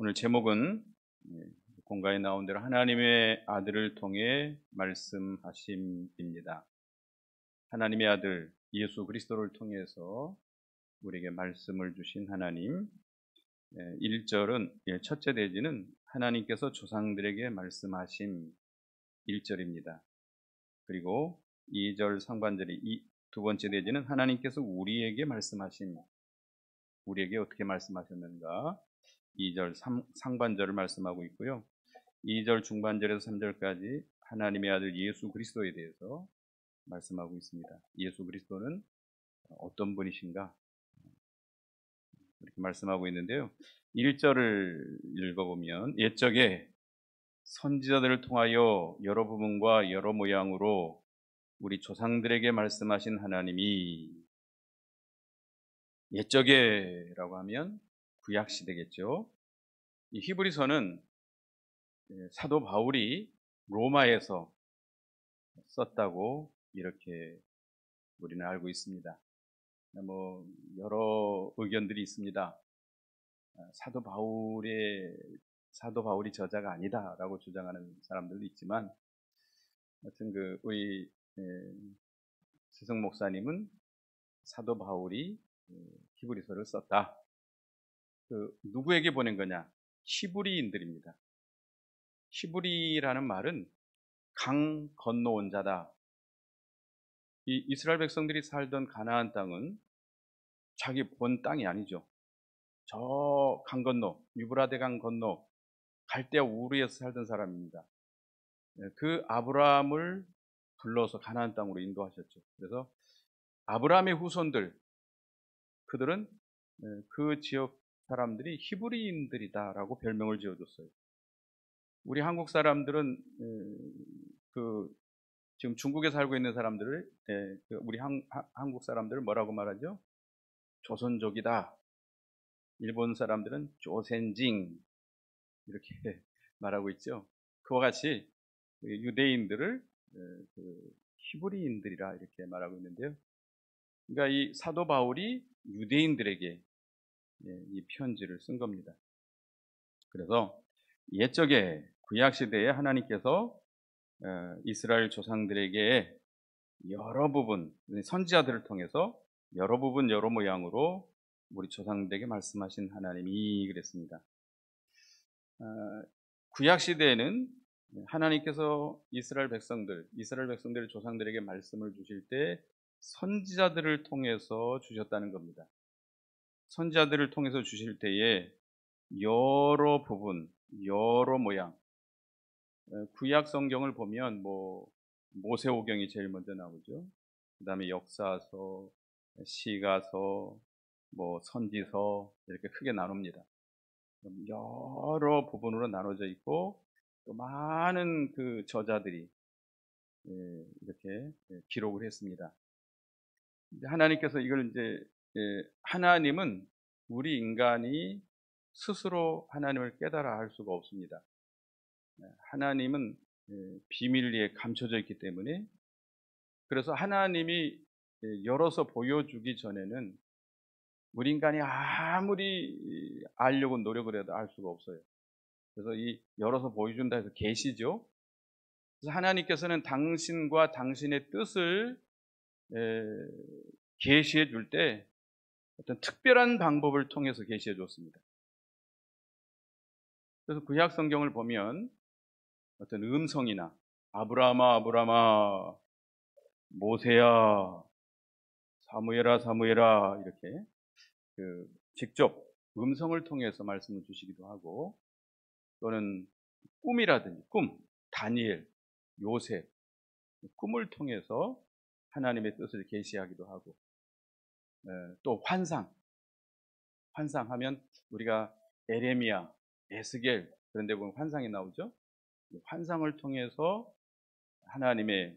오늘 제목은 공가에 나온 대로 하나님의 아들을 통해 말씀하심입니다. 하나님의 아들 예수 그리스도를 통해서 우리에게 말씀을 주신 하나님. 1절은 첫째 대지는 하나님께서 조상들에게 말씀하심 1절입니다. 그리고 2절 상반절이 두 번째 대지는 하나님께서 우리에게 말씀하신, 우리에게 어떻게 말씀하셨는가 2절 상반절을 말씀하고 있고요. 2절 중반절에서 3절까지 하나님의 아들 예수 그리스도에 대해서 말씀하고 있습니다. 예수 그리스도는 어떤 분이신가 이렇게 말씀하고 있는데요. 1절을 읽어보면 옛적에 선지자들을 통하여 여러 부분과 여러 모양으로 우리 조상들에게 말씀하신 하나님이, 옛적에라고 하면 구약시대겠죠. 이 히브리서는 사도 바울이 로마에서 썼다고 이렇게 우리는 알고 있습니다. 여러 의견들이 있습니다. 사도 바울이 저자가 아니다라고 주장하는 사람들도 있지만, 하여튼 우리 스승 목사님은 사도 바울이 히브리서를 썼다. 누구에게 보낸 거냐? 히브리인들입니다. 히브리라는 말은 강 건너온 자다. 이 이스라엘 백성들이 살던 가나안 땅은 자기 본 땅이 아니죠. 저 강 건너, 유브라데 강 건너 갈대아 우르에서 살던 사람입니다. 그 아브라함을 불러서 가나안 땅으로 인도하셨죠. 그래서 아브라함의 후손들, 그들은 그 지역 사람들이 히브리인들이다라고 별명을 지어줬어요. 우리 한국 사람들은 지금 중국에 살고 있는 사람들을, 우리 한국 사람들을 뭐라고 말하죠? 조선족이다. 일본 사람들은 조센징 이렇게 말하고 있죠. 그와 같이 유대인들을 히브리인들이라 이렇게 말하고 있는데요. 그러니까 이 사도 바울이 유대인들에게 이 편지를 쓴 겁니다. 그래서 옛적에 구약시대에 하나님께서 이스라엘 조상들에게 여러 부분, 선지자들을 통해서 여러 부분 여러 모양으로 우리 조상들에게 말씀하신 하나님이 그랬습니다. 구약시대에는 하나님께서 이스라엘 백성들 조상들에게 말씀을 주실 때 선지자들을 통해서 주셨다는 겁니다. 선지자들을 통해서 주실 때에 여러 부분, 여러 모양, 구약 성경을 보면 모세오경이 제일 먼저 나오죠. 그 다음에 역사서, 시가서, 선지서 이렇게 크게 나눕니다. 여러 부분으로 나눠져 있고 또 많은 그 저자들이 이렇게 기록을 했습니다. 하나님께서 이걸 하나님은 우리 인간이 스스로 하나님을 깨달아 알 수가 없습니다. 하나님은 비밀리에 감춰져 있기 때문에, 그래서 하나님이 열어서 보여주기 전에는 우리 인간이 아무리 알려고 노력을 해도 알 수가 없어요. 그래서 이 열어서 보여준다 해서 계시죠. 그래서 하나님께서는 당신과 당신의 뜻을 계시해 줄 때 어떤 특별한 방법을 통해서 계시해 줬습니다. 그래서 구약 성경을 보면 어떤 음성이나 아브라함아 아브라함아, 모세야, 사무엘아 사무엘아 이렇게 직접 음성을 통해서 말씀을 주시기도 하고, 또는 꿈이라든지 다니엘, 요셉, 꿈을 통해서 하나님의 뜻을 계시하기도 하고, 또 환상하면 우리가 에레미야, 에스겔 그런 데 보면 환상이 나오죠. 환상을 통해서 하나님의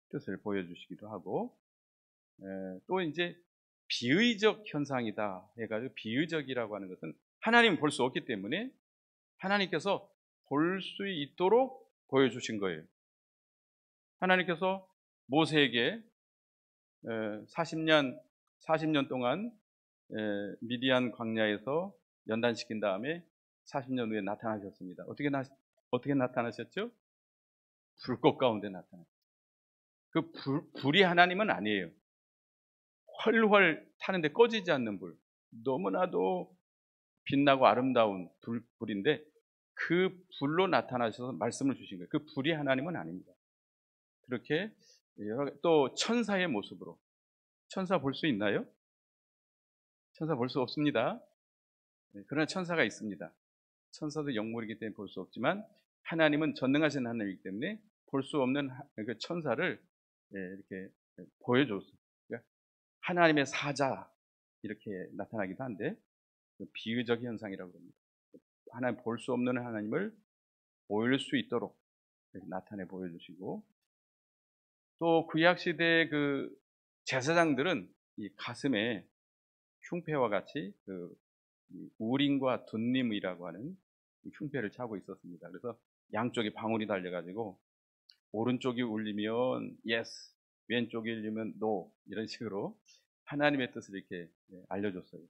뜻을 보여주시기도 하고, 또 이제 비의적 현상이다 해가지고, 비의적이라고 하는 것은 하나님은 볼 수 없기 때문에 하나님께서 볼 수 있도록 보여주신 거예요. 하나님께서 모세에게 40년 동안 미디안 광야에서 연단시킨 다음에 40년 후에 나타나셨습니다. 어떻게 나타나셨죠? 불꽃 가운데 나타났어요. 그 불이 하나님은 아니에요. 훨훨 타는데 꺼지지 않는 불. 너무나도 빛나고 아름다운 불인데 그 불로 나타나셔서 말씀을 주신 거예요. 그 불이 하나님은 아닙니다. 그렇게 또 천사의 모습으로. 천사 볼 수 있나요? 천사 볼 수 없습니다. 그러나 천사가 있습니다. 천사도 영물이기 때문에 볼 수 없지만 하나님은 전능하신 하나님이기 때문에 볼 수 없는 그 천사를 이렇게 보여줬어요. 그러니까 하나님의 사자 이렇게 나타나기도 한데 비의적 현상이라고 합니다. 하나님 볼 수 없는 하나님을 보일 수 있도록 나타내 보여주시고, 또 구약 시대의 그 제사장들은 이 가슴에 흉패와 같이 그 우림과 둔림이라고 하는 흉패를 차고 있었습니다. 그래서 양쪽에 방울이 달려가지고 오른쪽이 울리면 yes, 왼쪽이 울리면 no 이런 식으로 하나님의 뜻을 이렇게 알려줬어요.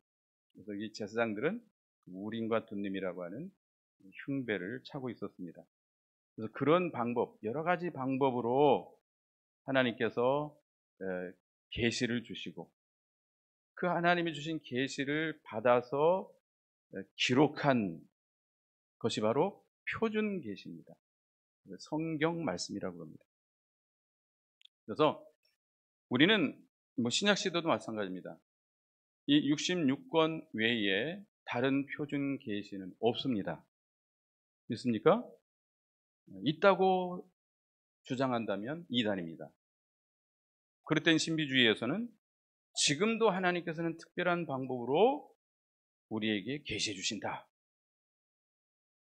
그래서 이 제사장들은 우림과 둔림이라고 하는 흉배를 차고 있었습니다. 그래서 그런 방법, 여러 가지 방법으로 하나님께서 계시를 주시고 그 하나님이 주신 계시를 받아서 기록한 것이 바로 표준 계시입니다. 성경 말씀이라고 합니다. 그래서 우리는 신약 시대도 마찬가지입니다. 이 66권 외에 다른 표준 계시는 없습니다. 믿습니까? 있다고 주장한다면 이단입니다. 그릇된 신비주의에서는 지금도 하나님께서는 특별한 방법으로 우리에게 계시해 주신다.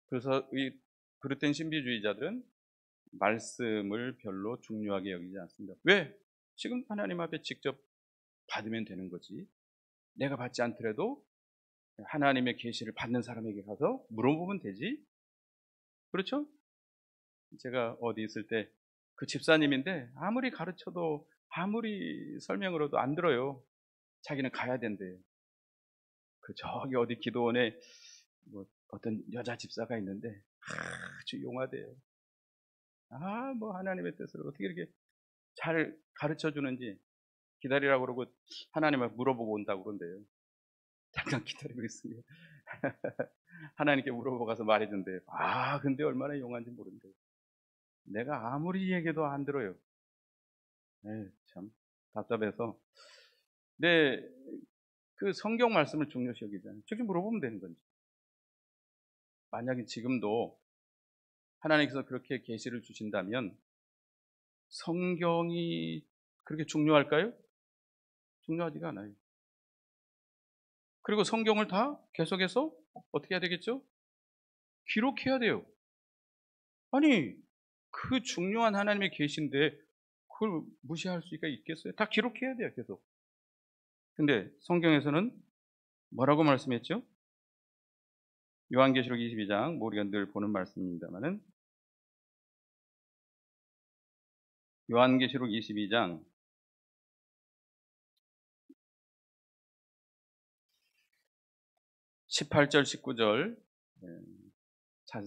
그래서 이 그릇된 신비주의자들은 말씀을 별로 중요하게 여기지 않습니다. 왜? 지금 하나님 앞에 직접 받으면 되는 거지. 내가 받지 않더라도 하나님의 계시를 받는 사람에게 가서 물어보면 되지. 그렇죠? 제가 어디 있을 때 그 집사님인데 아무리 가르쳐도 아무리 설명으로도 안 들어요. 자기는 가야 된대요. 그 저기 어디 기도원에 뭐 어떤 여자 집사가 있는데 아주 용하대요. 뭐 하나님의 뜻을 어떻게 이렇게 잘 가르쳐 주는지 기다리라고 그러고 하나님을 물어보고 온다고 그런대요. 잠깐 기다리고 있으면 하나님께 물어보고 가서 말해준대요. 근데 얼마나 용한지 모른대요. 내가 아무리 얘기해도 안 들어요. 참 답답해서. 근데 그 성경 말씀을 중요시 여기잖아요. 저기 물어보면 되는 건지. 만약에 지금도 하나님께서 그렇게 계시를 주신다면 성경이 그렇게 중요할까요? 중요하지가 않아요. 그리고 성경을 다 계속해서 어떻게 해야 되겠죠? 기록해야 돼요. 아니, 그 중요한 하나님의 계시인데 그걸 무시할 수가 있겠어요? 다 기록해야 돼요, 계속. 근데 성경에서는 뭐라고 말씀했죠? 요한계시록 22장, 우리가 늘 보는 말씀입니다만은 요한계시록 22장 18절, 19절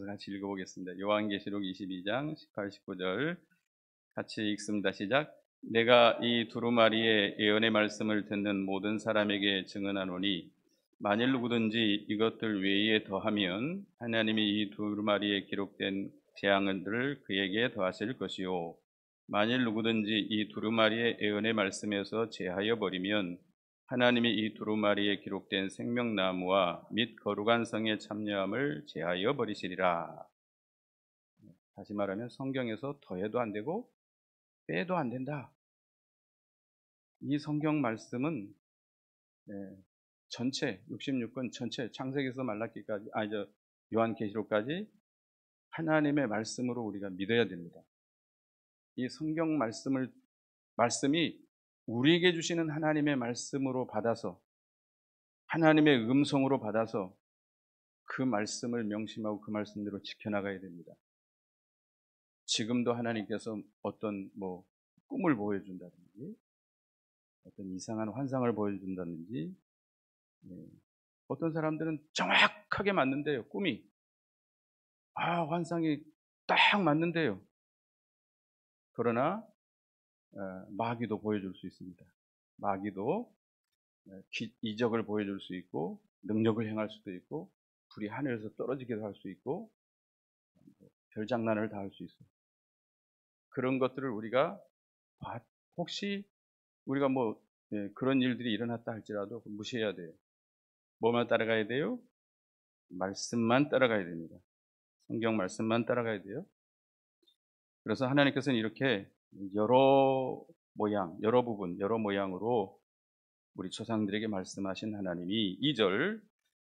같이 읽어보겠습니다. 요한계시록 22장 18, 19절 같이 읽습니다. 시작. 내가 이 두루마리의 예언의 말씀을 듣는 모든 사람에게 증언하노니 만일 누구든지 이것들 외에 더하면 하나님이 이 두루마리에 기록된 재앙들을 그에게 더하실 것이요 만일 누구든지 이 두루마리의 예언의 말씀에서 제하여 버리면 하나님이 이 두루마리에 기록된 생명나무와 및 거룩한 성의 참여함을 제하여 버리시리라. 다시 말하면 성경에서 더해도 안 되고 빼도 안 된다. 이 성경 말씀은 전체 66권 전체 창세기에서 말라기까지 요한계시록까지 하나님의 말씀으로 우리가 믿어야 됩니다. 이 성경 말씀이 우리에게 주시는 하나님의 말씀으로 받아서 하나님의 음성으로 받아서 그 말씀을 명심하고 그 말씀대로 지켜나가야 됩니다. 지금도 하나님께서 어떤 꿈을 보여준다든지 어떤 이상한 환상을 보여준다든지 어떤 사람들은 정확하게 맞는데요. 꿈이 환상이 딱 맞는데요. 그러나 마귀도 보여줄 수 있습니다. 마귀도 이적을 보여줄 수 있고 능력을 행할 수도 있고 불이 하늘에서 떨어지기도 할 수 있고 별장난을 다 할 수 있어요. 그런 것들을 우리가 혹시 우리가 그런 일들이 일어났다 할지라도 무시해야 돼요. 뭐만 따라가야 돼요? 말씀만 따라가야 됩니다. 성경 말씀만 따라가야 돼요. 그래서 하나님께서는 이렇게 여러 모양, 여러 부분, 여러 모양으로 우리 조상들에게 말씀하신 하나님이 2절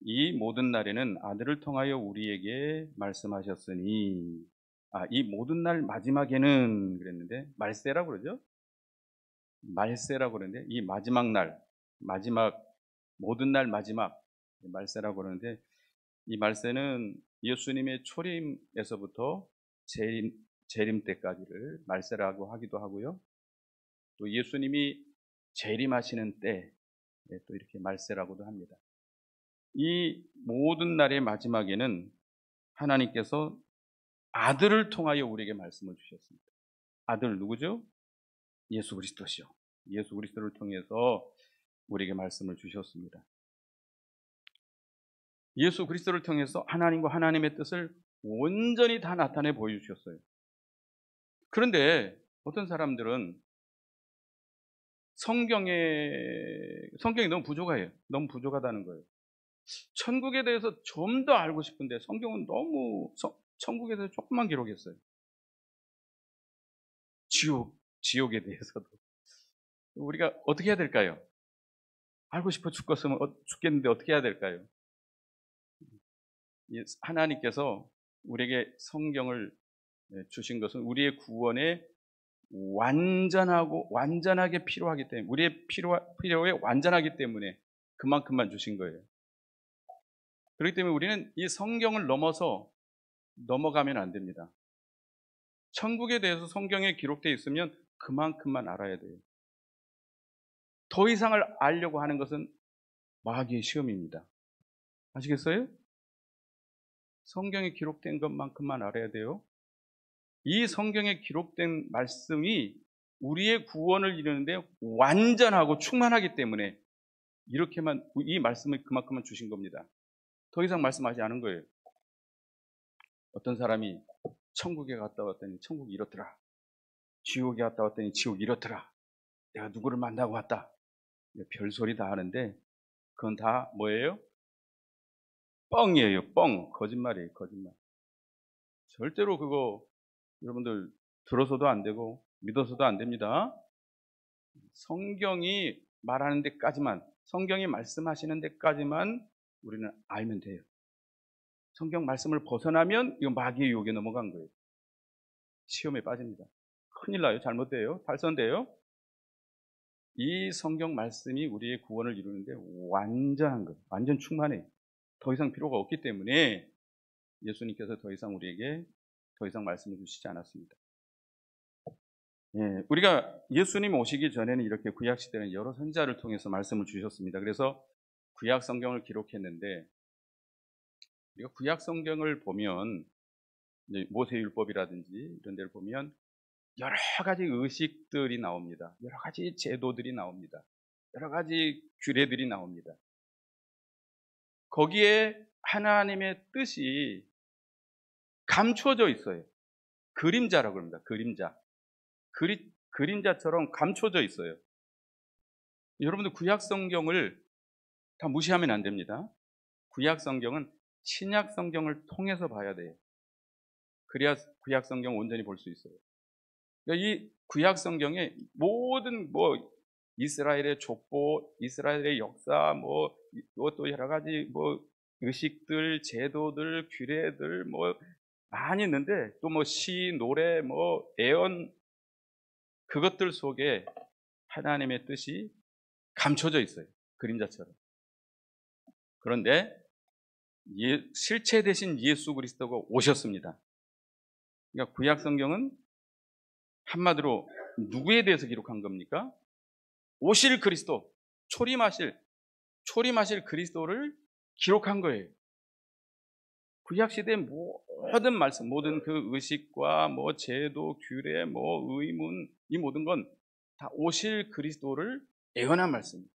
이 모든 날에는 아들을 통하여 우리에게 말씀하셨으니 이 모든 날 마지막에는 그랬는데 말세라고 그러죠. 말세라고 그러는데 이 마지막 날, 모든 날 마지막 말세라고 그러는데 이 말세는 예수님의 초림에서부터 재림 때까지를 말세라고 하기도 하고요. 또 예수님이 재림하시는 때 또 이렇게 말세라고도 합니다. 이 모든 날의 마지막에는 하나님께서 아들을 통하여 우리에게 말씀을 주셨습니다. 아들 누구죠? 예수 그리스도시요. 예수 그리스도를 통해서 우리에게 말씀을 주셨습니다. 예수 그리스도를 통해서 하나님과 하나님의 뜻을 온전히 다 나타내 보여주셨어요. 그런데 어떤 사람들은 성경이 너무 부족해요. 너무 부족하다는 거예요. 천국에 대해서 좀 더 알고 싶은데 성경은 너무 천국에 대해서 조금만 기록했어요. 지옥에 대해서도. 우리가 어떻게 해야 될까요? 알고 싶어 죽겠는데 어떻게 해야 될까요? 하나님께서 우리에게 성경을 주신 것은 우리의 구원에 완전하게 필요하기 때문에, 우리의 필요에 완전하기 때문에 그만큼만 주신 거예요. 그렇기 때문에 우리는 이 성경을 넘어가면 안 됩니다. 천국에 대해서 성경에 기록되어 있으면 그만큼만 알아야 돼요. 더 이상을 알려고 하는 것은 마귀의 시험입니다. 아시겠어요? 성경에 기록된 것만큼만 알아야 돼요. 이 성경에 기록된 말씀이 우리의 구원을 이루는데 완전하고 충만하기 때문에 이렇게만 이 말씀을 그만큼만 주신 겁니다. 더 이상 말씀하지 않은 거예요. 어떤 사람이 천국에 갔다 왔더니 천국이 이렇더라. 지옥에 갔다 왔더니 지옥이 이렇더라. 내가 누구를 만나고 왔다. 별소리 다 하는데 그건 다 뭐예요? 뻥이에요. 뻥. 거짓말이에요. 거짓말. 절대로 그거 여러분들 들어서도 안 되고 믿어서도 안 됩니다. 성경이 말하는 데까지만, 성경이 말씀하시는 데까지만 우리는 알면 돼요. 성경 말씀을 벗어나면 이거 마귀의 유혹에 넘어간 거예요. 시험에 빠집니다. 큰일 나요. 잘못돼요. 탈선돼요. 이 성경 말씀이 우리의 구원을 이루는데 완전한 것, 완전 충만해요. 더 이상 필요가 없기 때문에 예수님께서 더 이상 우리에게 더 이상 말씀을 주시지 않았습니다. 우리가 예수님 오시기 전에는 이렇게 구약 시대는 여러 선지자를 통해서 말씀을 주셨습니다. 그래서 구약 성경을 기록했는데 우리가 구약 성경을 보면 모세율법이라든지 이런 데를 보면 여러 가지 의식들이 나옵니다. 여러 가지 제도들이 나옵니다. 여러 가지 규례들이 나옵니다. 거기에 하나님의 뜻이 감춰져 있어요. 그림자라고 합니다. 그림자. 그림자처럼 감춰져 있어요. 여러분들 구약 성경을 다 무시하면 안 됩니다. 구약 성경은 신약 성경을 통해서 봐야 돼요. 그래야 구약 성경 온전히 볼 수 있어요. 그러니까 이 구약 성경의 모든 이스라엘의 족보, 이스라엘의 역사, 이것도 여러 가지 의식들, 제도들, 규례들 많이 있는데 또 시, 노래, 애언 그것들 속에 하나님의 뜻이 감춰져 있어요. 그림자처럼. 그런데 실체 대신 예수 그리스도가 오셨습니다. 그러니까 구약 성경은 한마디로 누구에 대해서 기록한 겁니까? 오실 그리스도, 초림하실 그리스도를 기록한 거예요. 구약 시대의 모든 말씀, 모든 그 의식과 뭐 제도, 규례, 뭐 의문, 이 모든 건 다 오실 그리스도를 예언한 말씀입니다.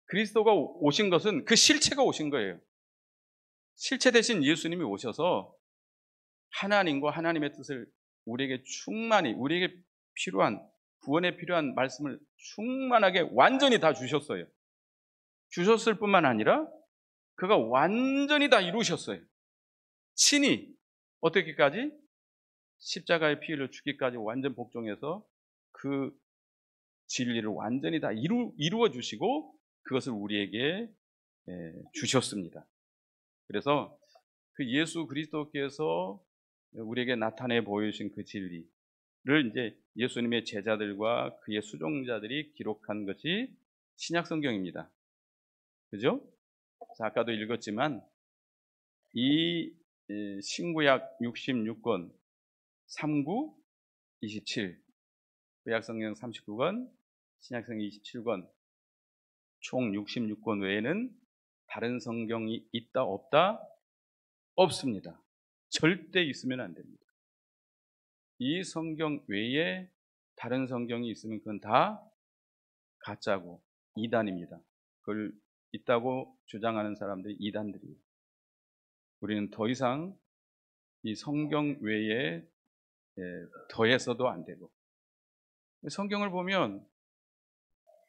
그리스도가 오신 것은 그 실체가 오신 거예요. 실체 대신 예수님이 오셔서 하나님과 하나님의 뜻을 우리에게 충만히, 우리에게 필요한, 구원에 필요한 말씀을 충만하게 완전히 다 주셨어요. 주셨을 뿐만 아니라 그가 완전히 다 이루셨어요. 친히 어떻게까지? 십자가의 피 흘려 죽기까지 완전 복종해서 그 진리를 완전히 다 이루어 주시고 그것을 우리에게 주셨습니다. 그래서 그 예수 그리스도께서 우리에게 나타내 보여주신 그 진리를 이제 예수님의 제자들과 그의 수종자들이 기록한 것이 신약 성경입니다. 그죠? 아까도 읽었지만 이 신구약 66권, 39, 27, 구약성경 39권, 신약성경 27권, 총 66권 외에는 다른 성경이 있다 없다? 없습니다. 절대 있으면 안 됩니다. 이 성경 외에 다른 성경이 있으면 그건 다 가짜고 이단입니다. 그걸 있다고 주장하는 사람들이 이단들이에요. 우리는 더 이상 이 성경 외에 더해서도 안 되고, 성경을 보면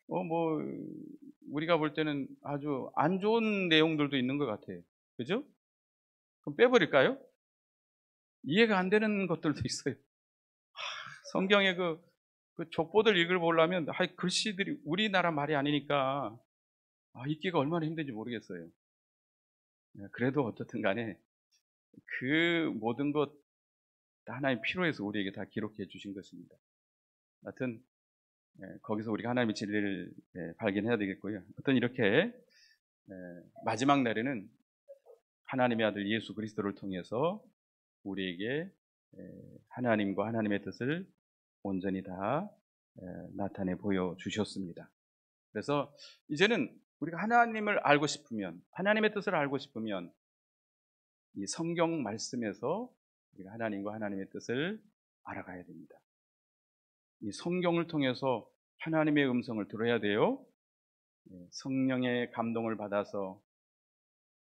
뭐 우리가 볼 때는 아주 안 좋은 내용들도 있는 것 같아요. 그죠? 그럼 빼버릴까요? 이해가 안 되는 것들도 있어요. 성경의 그 족보들 읽어보려면 글씨들이 우리나라 말이 아니니까 읽기가 얼마나 힘든지 모르겠어요. 그래도 어떻든 간에 그 모든 것 하나님 필요해서 우리에게 다 기록해 주신 것입니다. 하여튼 거기서 우리가 하나님의 진리를 발견해야 되겠고요. 어떤 이렇게 마지막 날에는 하나님의 아들 예수 그리스도를 통해서 우리에게 하나님과 하나님의 뜻을 온전히 다 나타내 보여주셨습니다. 그래서 이제는 우리가 하나님을 알고 싶으면, 하나님의 뜻을 알고 싶으면 이 성경 말씀에서 우리가 하나님과 하나님의 뜻을 알아가야 됩니다. 이 성경을 통해서 하나님의 음성을 들어야 돼요. 성령의 감동을 받아서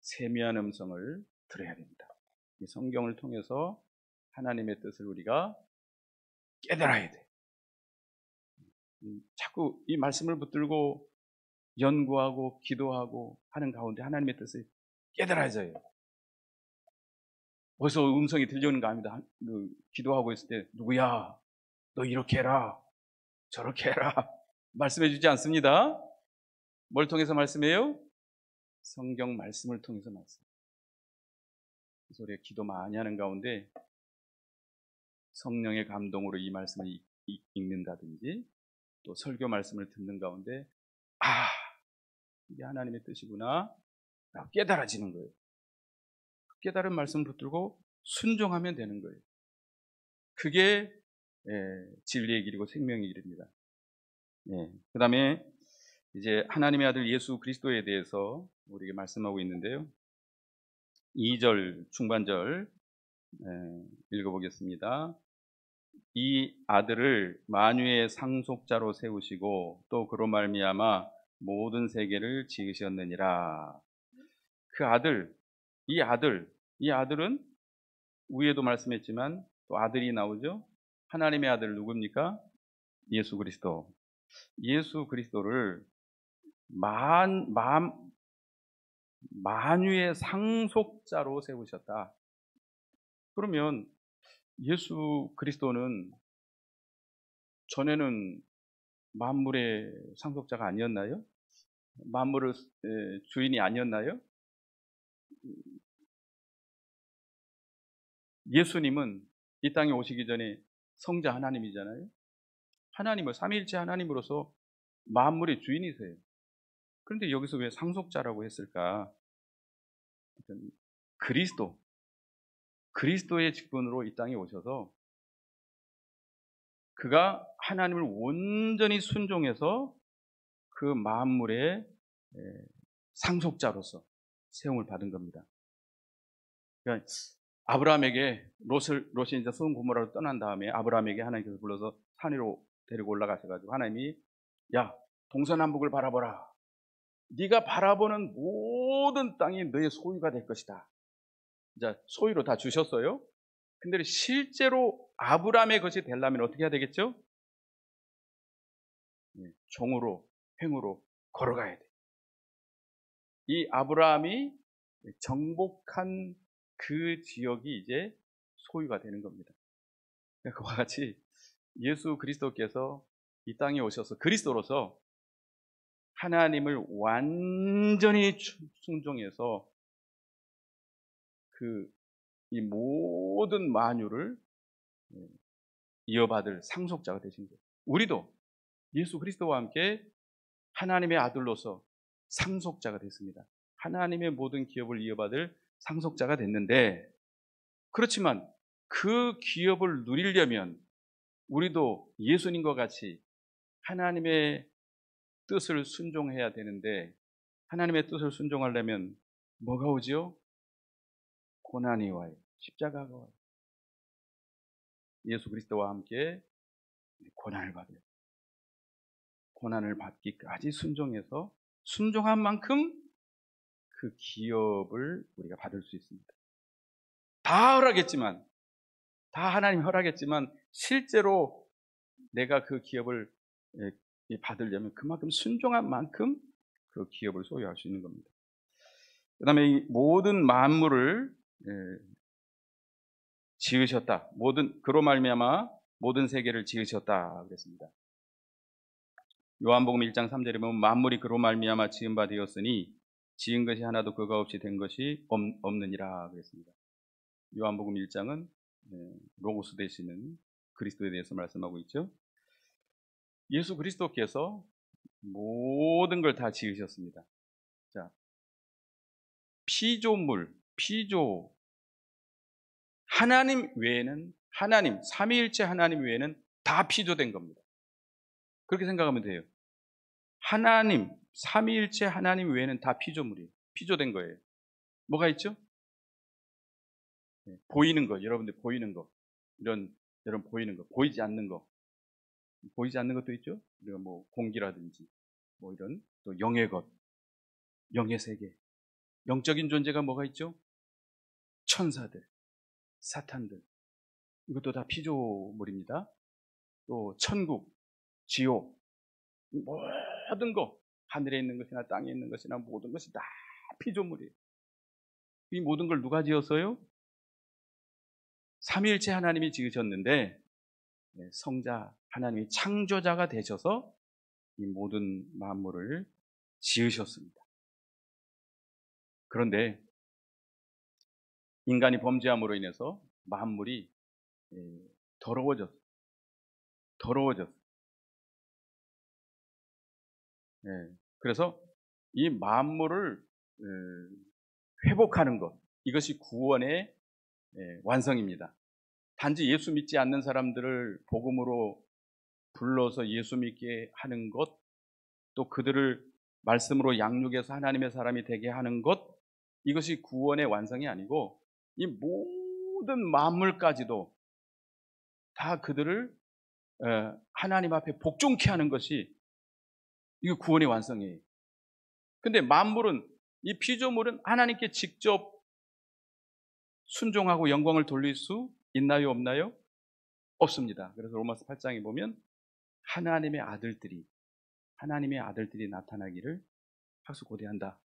세미한 음성을 들어야 됩니다. 이 성경을 통해서 하나님의 뜻을 우리가 깨달아야 돼. 자꾸 이 말씀을 붙들고 연구하고 기도하고 하는 가운데 하나님의 뜻을 깨달아져요. 어디서 음성이 들려오는 거 아닙니다. 기도하고 있을 때 누구야? 너 이렇게 해라. 저렇게 해라. 말씀해 주지 않습니다. 뭘 통해서 말씀해요? 성경 말씀을 통해서 말씀. 그래서 우리가 기도 많이 하는 가운데 성령의 감동으로 이 말씀을 읽는다든지 또 설교 말씀을 듣는 가운데 이게 하나님의 뜻이구나 깨달아지는 거예요. 깨달은 말씀을 붙들고 순종하면 되는 거예요. 그게 진리의 길이고 생명의 길입니다. 그 다음에 이제 하나님의 아들 예수 그리스도에 대해서 우리에게 말씀하고 있는데요. 2절 중반절 읽어보겠습니다. 이 아들을 만유의 상속자로 세우시고 또 그로 말미암아 모든 세계를 지으셨느니라. 그 아들, 이 아들은 위에도 말씀했지만 또 아들이 나오죠. 하나님의 아들 누굽니까? 예수 그리스도. 예수 그리스도를 만유의 상속자로 세우셨다. 그러면 예수 그리스도는 전에는 만물의 상속자가 아니었나요? 만물의 주인이 아니었나요? 예수님은 이 땅에 오시기 전에 성자 하나님이잖아요. 하나님을 삼위일체 하나님으로서 만물의 주인이세요. 그런데 여기서 왜 상속자라고 했을까? 그리스도의 직분으로 이 땅에 오셔서 그가 하나님을 온전히 순종해서 그 만물의 상속자로서 세움을 받은 겁니다. 그러니까 아브라함에게 롯이 이제 소돔 고모라로 떠난 다음에 아브라함에게 하나님께서 불러서 산 위로 데리고 올라가셔가지고 하나님이 야 동서남북을 바라보라. 네가 바라보는 모든 땅이 너의 소유가 될 것이다. 이제 소유로 다 주셨어요. 근데 실제로 아브라함의 것이 되려면 어떻게 해야 되겠죠? 종으로 행으로 걸어가야 돼. 이 아브라함이 정복한 그 지역이 이제 소유가 되는 겁니다. 그와 같이 예수 그리스도께서 이 땅에 오셔서 그리스도로서 하나님을 완전히 순종해서 이 모든 만유를 이어받을 상속자가 되신 거예요. 우리도 예수 그리스도와 함께 하나님의 아들로서 상속자가 됐습니다. 하나님의 모든 기업을 이어받을 상속자가 됐는데, 그렇지만 그 기업을 누리려면 우리도 예수님과 같이 하나님의 뜻을 순종해야 되는데, 하나님의 뜻을 순종하려면 뭐가 오지요? 고난이 와요. 십자가가 와요. 예수 그리스도와 함께 고난을 받아요. 고난을 받기까지 순종해서 순종한 만큼 그 기업을 우리가 받을 수 있습니다. 다 허락했지만, 다 하나님이 허락했지만 실제로 내가 그 기업을 받으려면 그만큼 순종한 만큼 그 기업을 소유할 수 있는 겁니다. 그 다음에 이 모든 만물을 지으셨다. 그로 말미암아 모든 세계를 지으셨다 그랬습니다. 요한복음 1장 3절에 보면 만물이 그로 말미암아 지은 바 되었으니 지은 것이 하나도 그가 없이 된 것이 없느니라 그랬습니다. 요한복음 1장은 로고스 되시는 그리스도에 대해서 말씀하고 있죠. 예수 그리스도께서 모든 걸 다 지으셨습니다. 자, 피조 하나님 외에는, 하나님 삼위일체 하나님 외에는 다 피조된 겁니다. 그렇게 생각하면 돼요. 하나님 삼위일체 하나님 외에는 다 피조물이에요. 피조된 거예요. 뭐가 있죠? 보이는 거, 여러분들 보이는 거, 여러분 보이는 거, 보이지 않는 거, 보이지 않는 것도 있죠. 우리가 뭐 공기라든지 뭐 이런 또 영의 것, 영의 세계, 영적인 존재가 뭐가 있죠? 천사들, 사탄들, 이것도 다 피조물입니다. 또 천국, 지옥, 모든 거, 하늘에 있는 것이나 땅에 있는 것이나 모든 것이 다 피조물이에요. 이 모든 걸 누가 지었어요? 삼위일체 하나님이 지으셨는데 성자 하나님이 창조자가 되셔서 이 모든 만물을 지으셨습니다. 그런데 인간이 범죄함으로 인해서 만물이 더러워졌어요. 그래서 이 만물을 회복하는 것, 이것이 구원의 완성입니다. 단지 예수 믿지 않는 사람들을 복음으로 불러서 예수 믿게 하는 것, 또 그들을 말씀으로 양육해서 하나님의 사람이 되게 하는 것, 이것이 구원의 완성이 아니고 이 모든 만물까지도 다 그들을 하나님 앞에 복종케 하는 것이 이게 구원의 완성이에요. 근데 만물은, 이 피조물은 하나님께 직접 순종하고 영광을 돌릴 수 있나요, 없나요? 없습니다. 그래서 로마서 8장에 보면 하나님의 아들들이 나타나기를 학수고대한다.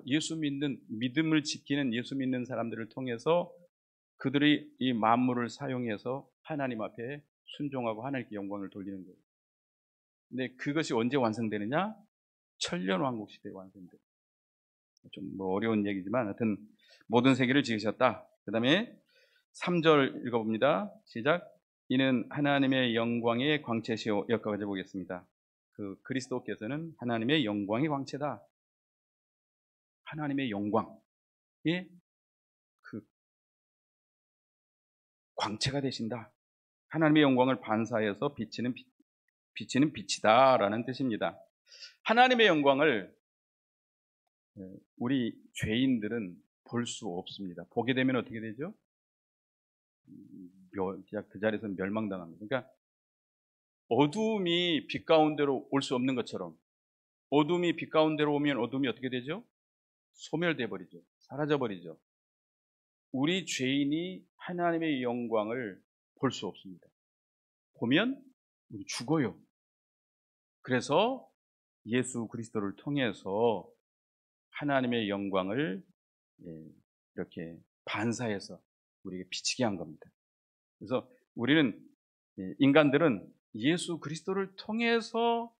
예수 믿는, 믿음을 지키는 예수 믿는 사람들을 통해서 그들이 이 만물을 사용해서 하나님 앞에 순종하고 하나님께 영광을 돌리는 거예요. 근데 그것이 언제 완성되느냐? 천년왕국 시대에 완성돼요. 좀 어려운 얘기지만 하여튼 모든 세계를 지으셨다. 그 다음에 3절 읽어봅니다. 시작. 이는 하나님의 영광의 광채시오. 여기까지 보겠습니다. 그 그리스도께서는 하나님의 영광의 광채다. 하나님의 영광의 그 광채가 되신다. 하나님의 영광을 반사해서 비치는 빛이다라는 뜻입니다. 하나님의 영광을 우리 죄인들은 볼 수 없습니다. 보게 되면 어떻게 되죠? 그냥 그 자리에서 멸망당합니다. 그러니까 어둠이 빛 가운데로 올 수 없는 것처럼 어둠이 빛 가운데로 오면 어둠이 어떻게 되죠? 소멸돼 버리죠. 사라져 버리죠. 우리 죄인이 하나님의 영광을 볼 수 없습니다. 보면 우리 죽어요. 그래서 예수 그리스도를 통해서 하나님의 영광을 이렇게 반사해서 우리에게 비치게 한 겁니다. 그래서 우리는 인간들은 예수 그리스도를 통해서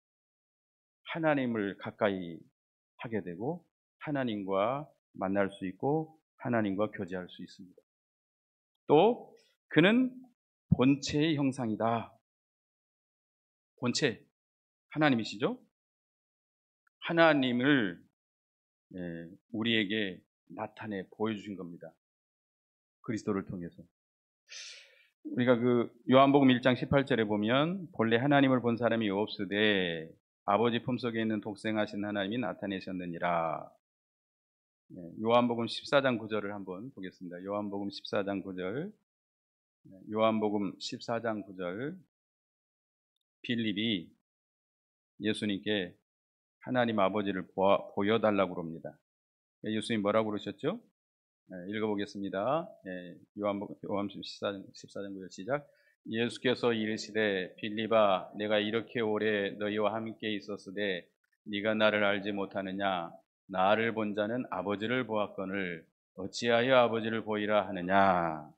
하나님을 가까이 하게 되고 하나님과 만날 수 있고 하나님과 교제할 수 있습니다. 또 그는 본체의 형상이다. 본체 하나님이시죠? 하나님을 우리에게 나타내 보여주신 겁니다. 그리스도를 통해서. 우리가 그 요한복음 1장 18절에 보면 본래 하나님을 본 사람이 없으되 아버지 품속에 있는 독생하신 하나님이 나타내셨느니라. 요한복음 14장 9절을 한번 보겠습니다. 요한복음 14장 9절. 요한복음 14장 9절. 빌립이 예수님께 하나님 아버지를 보여달라고 그럽니다. 예수님 뭐라고 그러셨죠? 읽어보겠습니다. 요한복음 14장 9절 시작. 예수께서 이르시되 빌립아 내가 이렇게 오래 너희와 함께 있었으되 네가 나를 알지 못하느냐. 나를 본 자는 아버지를 보았거늘 어찌하여 아버지를 보이라 하느냐.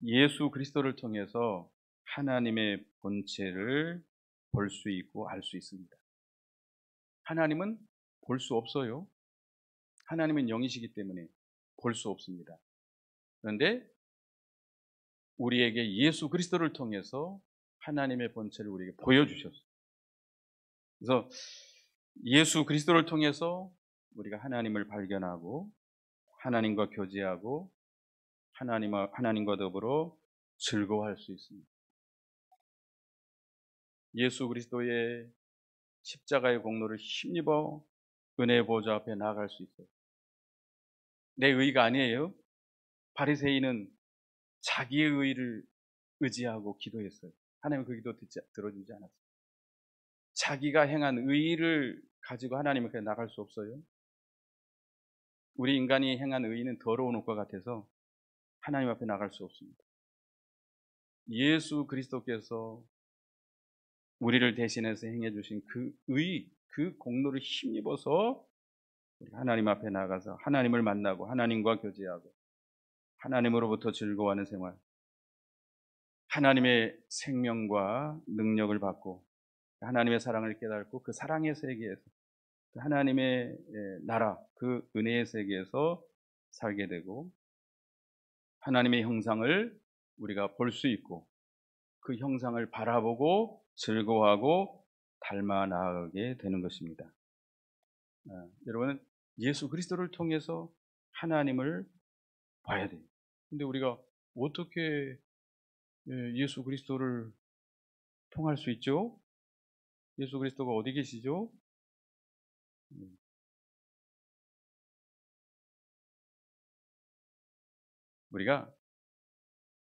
예수 그리스도를 통해서 하나님의 본체를 볼 수 있고 알 수 있습니다. 하나님은 볼 수 없어요. 하나님은 영이시기 때문에 볼 수 없습니다. 그런데 우리에게 예수 그리스도를 통해서 하나님의 본체를 우리에게 보여주셨어요. 그래서 예수 그리스도를 통해서 우리가 하나님을 발견하고 하나님과 교제하고 하나님과 더불어 즐거워할 수 있습니다. 예수 그리스도의 십자가의 공로를 힘입어 은혜의 보좌 앞에 나아갈 수 있어요. 내 의가 아니에요. 바리새인은 자기의 의를 의지하고 기도했어요. 하나님은 그 기도 들어주지 않았어요. 자기가 행한 의를 가지고 하나님 앞에 나갈 수 없어요. 우리 인간이 행한 의는 더러운 옷과 같아서 하나님 앞에 나갈 수 없습니다. 예수 그리스도께서 우리를 대신해서 행해 주신 그 의, 그 공로를 힘입어서 하나님 앞에 나가서 하나님을 만나고 하나님과 교제하고 하나님으로부터 즐거워하는 생활, 하나님의 생명과 능력을 받고 하나님의 사랑을 깨닫고 그 사랑의 세계에서 하나님의 나라, 그 은혜의 세계에서 살게 되고 하나님의 형상을 우리가 볼 수 있고 그 형상을 바라보고 즐거워하고 닮아 나가게 되는 것입니다. 여러분은 예수 그리스도를 통해서 하나님을 봐야 돼요. 근데 우리가 어떻게 예수 그리스도를 통할 수 있죠? 예수 그리스도가 어디 계시죠? 우리가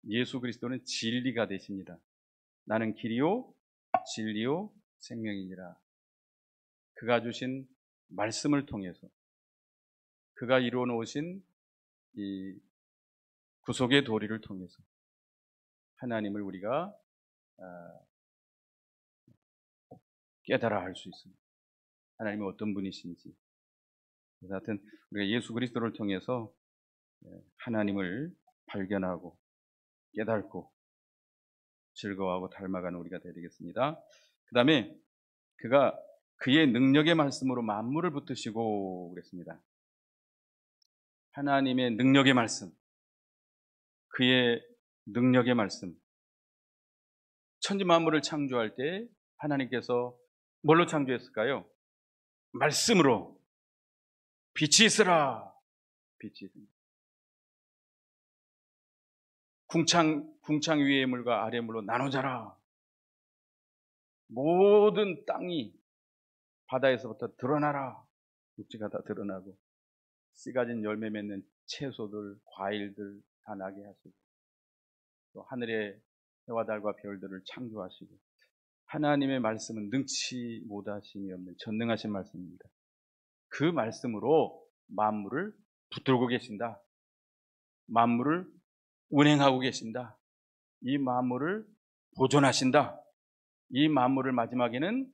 예수 그리스도는 진리가 되십니다. 나는 길이요 진리요 생명이니라. 그가 주신 말씀을 통해서 그가 이루어 놓으신 이 구속의 도리를 통해서 하나님을 우리가 깨달아 알 수 있습니다. 하나님이 어떤 분이신지. 그래서 하여튼 우리가 예수 그리스도를 통해서 하나님을 발견하고 깨닫고 즐거워하고 닮아가는 우리가 되겠습니다. 그 다음에 그가 그의 능력의 말씀으로 만물을 붙드시고 그랬습니다. 하나님의 능력의 말씀, 그의 능력의 말씀. 천지 만물을 창조할 때 하나님께서 뭘로 창조했을까요? 말씀으로. 빛이 있으라. 빛이 있습니다. 궁창 위의 물과 아래 물로 나눠자라. 모든 땅이 바다에서부터 드러나라. 육지가 다 드러나고 씨 가진 열매 맺는 채소들, 과일들 다 나게 하시고, 또 하늘의 해와 달과 별들을 창조하시고, 하나님의 말씀은 능치 못하심이 없는 전능하신 말씀입니다. 그 말씀으로 만물을 붙들고 계신다. 만물을 운행하고 계신다. 이 만물을 보존하신다. 이 만물을 마지막에는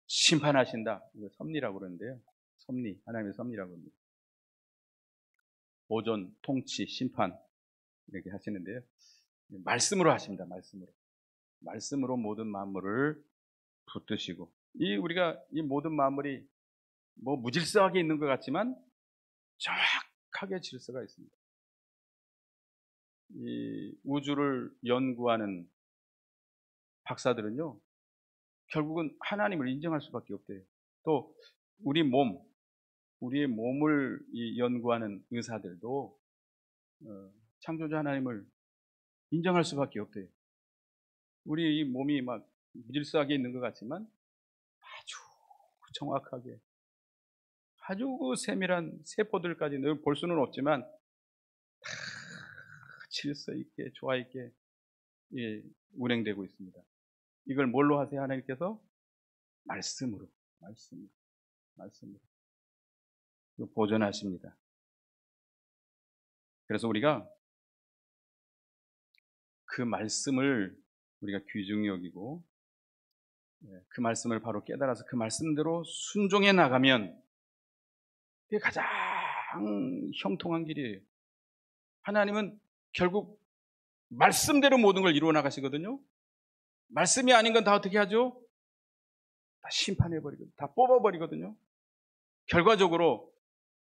심판하신다. 이거 섭리라고 그러는데요. 섭리, 하나님의 섭리라고 합니다. 보존, 통치, 심판 이렇게 하시는데요. 말씀으로 하십니다. 말씀으로 모든 만물을 붙드시고, 우리가 이 모든 만물이 뭐 무질서하게 있는 것 같지만 정확하게 질서가 있습니다. 이 우주를 연구하는 박사들은요, 결국은 하나님을 인정할 수밖에 없대요. 또 우리의 몸을 연구하는 의사들도 창조자 하나님을 인정할 수밖에 없대요. 우리 이 몸이 막 무질서하게 있는 것 같지만 아주 정확하게, 아주 세밀한 세포들까지 늘 볼 수는 없지만 다 질서 있게, 조화 있게 운행되고 있습니다. 이걸 뭘로 하세요? 하나님께서 말씀으로 보존하십니다. 그래서 우리가 그 말씀을 우리가 귀중히 여기고, 그 말씀을 바로 깨달아서 그 말씀대로 순종해 나가면 그게 가장 형통한 길이에요. 하나님은 결국 말씀대로 모든 걸 이루어 나가시거든요. 말씀이 아닌 건 다 어떻게 하죠? 다 심판해버리거든요. 다 뽑아버리거든요. 결과적으로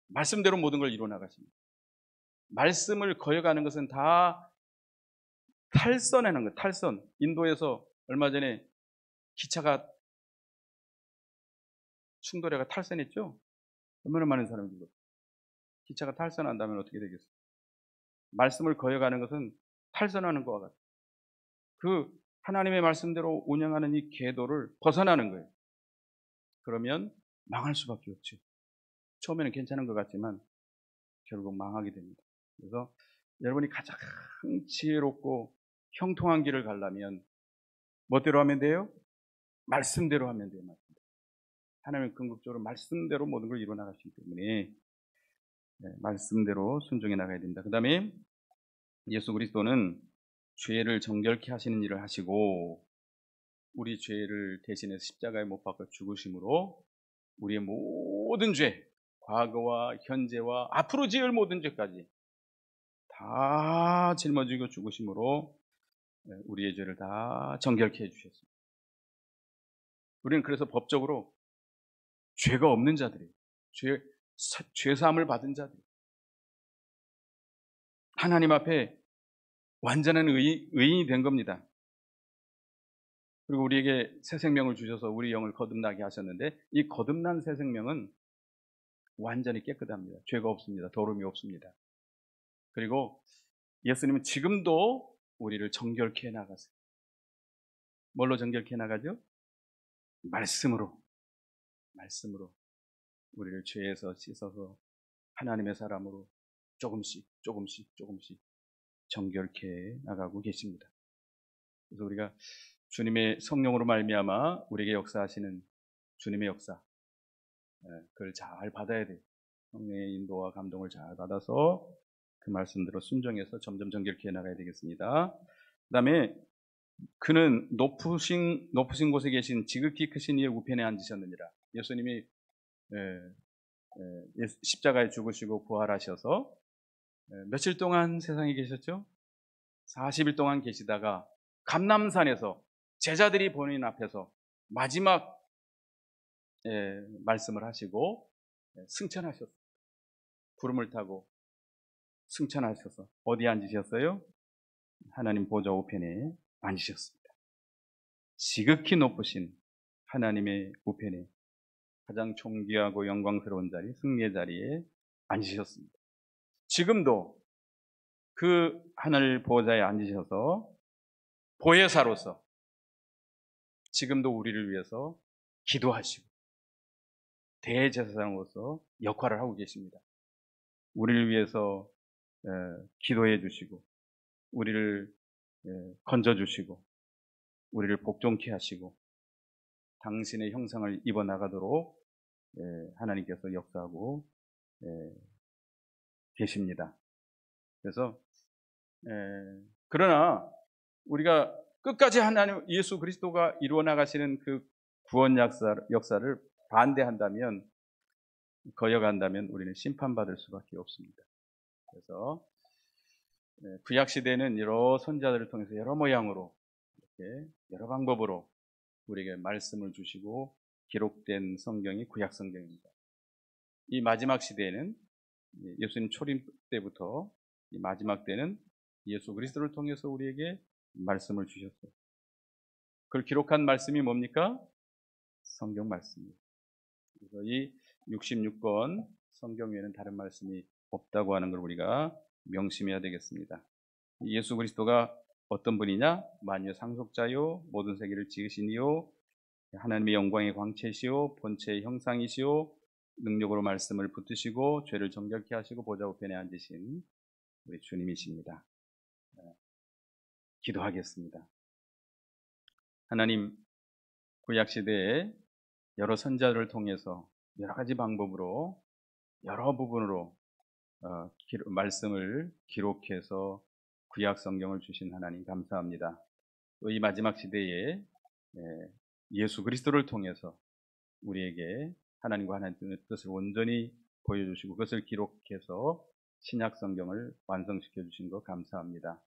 말씀대로 모든 걸 이루어 나가십니다. 말씀을 거역하는 것은 다 탈선하는 거예요. 탈선. 인도에서 얼마 전에 기차가 충돌해가 탈선했죠? 얼마나 많은 사람이 죽었어요. 기차가 탈선한다면 어떻게 되겠어요? 말씀을 거역하는 것은 탈선하는 것과 같아요. 그 하나님의 말씀대로 운영하는 이 궤도를 벗어나는 거예요. 그러면 망할 수밖에 없죠. 처음에는 괜찮은 것 같지만 결국 망하게 됩니다. 그래서 여러분이 가장 지혜롭고 형통한 길을 가려면 뭐대로 하면 돼요? 말씀대로 하면 돼요. 하나님은 궁극적으로 말씀대로 모든 걸 이루어 나가시기 때문에 말씀대로 순종해 나가야 됩니다. 그 다음에 예수 그리스도는 죄를 정결케 하시는 일을 하시고, 우리 죄를 대신해서 십자가에 못 박아 죽으심으로 우리의 모든 죄, 과거와 현재와 앞으로 지을 모든 죄까지 다 짊어지고 죽으심으로 우리의 죄를 다 정결케 해주셨습니다. 우리는 그래서 법적으로 죄가 없는 자들이에요. 죄사함을 받은 자들. 하나님 앞에 완전한 의인이 된 겁니다. 그리고 우리에게 새 생명을 주셔서 우리 영을 거듭나게 하셨는데, 이 거듭난 새 생명은 완전히 깨끗합니다. 죄가 없습니다. 더러움이 없습니다. 그리고 예수님은 지금도 우리를 정결케 나가세요. 뭘로 정결케 나가죠? 말씀으로 우리를 죄에서 씻어서 하나님의 사람으로 조금씩 정결케 나가고 계십니다. 그래서 우리가 주님의 성령으로 말미암아 우리에게 역사하시는 주님의 역사, 그걸 잘 받아야 돼요. 성령의 인도와 감동을 잘 받아서 그 말씀대로 순종해서 점점 정결케 나가야 되겠습니다. 그 다음에 그는 높으신 곳에 계신 지극히 크신 이의 우편에 앉으셨느니라. 예수님이 십자가에 죽으시고 부활하셔서 며칠 동안 세상에 계셨죠? 40일 동안 계시다가 감람산에서 제자들이 보는 앞에서 마지막 말씀을 하시고 승천하셨어요. 구름을 타고 승천하셔서 어디에 앉으셨어요? 하나님 보좌 우편에 앉으셨습니다. 지극히 높으신 하나님의 우편에 가장 존귀하고 영광스러운 자리, 승리의 자리에 앉으셨습니다. 지금도 그 하늘 보좌에 앉으셔서 보혜사로서 지금도 우리를 위해서 기도하시고 대제사장으로서 역할을 하고 계십니다. 우리를 위해서 기도해 주시고 우리를 건져 주시고 우리를 복종케 하시고 당신의 형상을 입어 나가도록 하나님께서 역사하고 계십니다. 그래서 그러나 우리가 끝까지 하나님 예수 그리스도가 이루어 나가시는 그 구원 역사를 반대한다면 거역한다면 우리는 심판받을 수밖에 없습니다. 그래서 구약 시대는 여러 선자들을 통해서 여러 모양으로 이렇게 여러 방법으로 우리에게 말씀을 주시고 기록된 성경이 구약 성경입니다. 이 마지막 시대에는 예수님 초림 때부터 이 마지막 때는 예수 그리스도를 통해서 우리에게 말씀을 주셨어요. 그걸 기록한 말씀이 뭡니까? 성경 말씀입니다. 그래서 이 66권 성경 외에는 다른 말씀이 없다고 하는 걸 우리가 명심해야 되겠습니다. 예수 그리스도가 어떤 분이냐? 만유의 상속자요, 모든 세계를 지으신 이요, 하나님의 영광의 광채시요, 본체의 형상이시요, 능력으로 말씀을 붙드시고 죄를 정결케 하시고 보좌 우편에 앉으신 우리 주님이십니다. 기도하겠습니다. 하나님, 구약 시대에 여러 선자들을 통해서 여러 가지 방법으로 여러 부분으로 말씀을 기록해서 구약 성경을 주신 하나님 감사합니다. 또 이 마지막 시대에 예수 그리스도를 통해서 우리에게 하나님과 하나님의 뜻을 온전히 보여주시고 그것을 기록해서 신약 성경을 완성시켜 주신 것 감사합니다.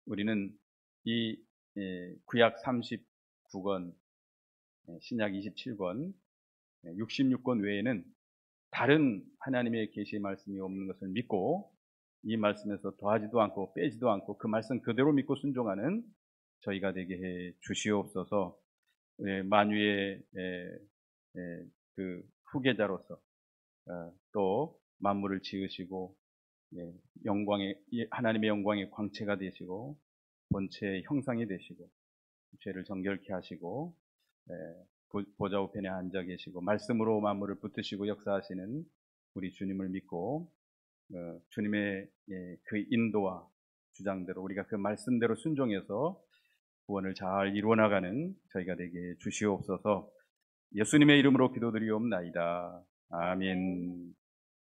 우리는 이 구약 39권, 신약 27권, 66권 외에는 다른 하나님의 계시의 말씀이 없는 것을 믿고 이 말씀에서 더하지도 않고 빼지도 않고 그 말씀 그대로 믿고 순종하는 저희가 되게 해 주시옵소서. 만유의 그 후계자로서 또 만물을 지으시고 하나님의 영광의 광채가 되시고 본체의 형상이 되시고 죄를 정결케 하시고 보좌 우편에 앉아 계시고 말씀으로 만물을 붙드시고 역사하시는 우리 주님을 믿고 주님의 그 인도와 주장대로 우리가 그 말씀대로 순종해서 구원을 잘 이루어나가는 저희가 되게 주시옵소서. 예수님의 이름으로 기도드리옵나이다. 아멘.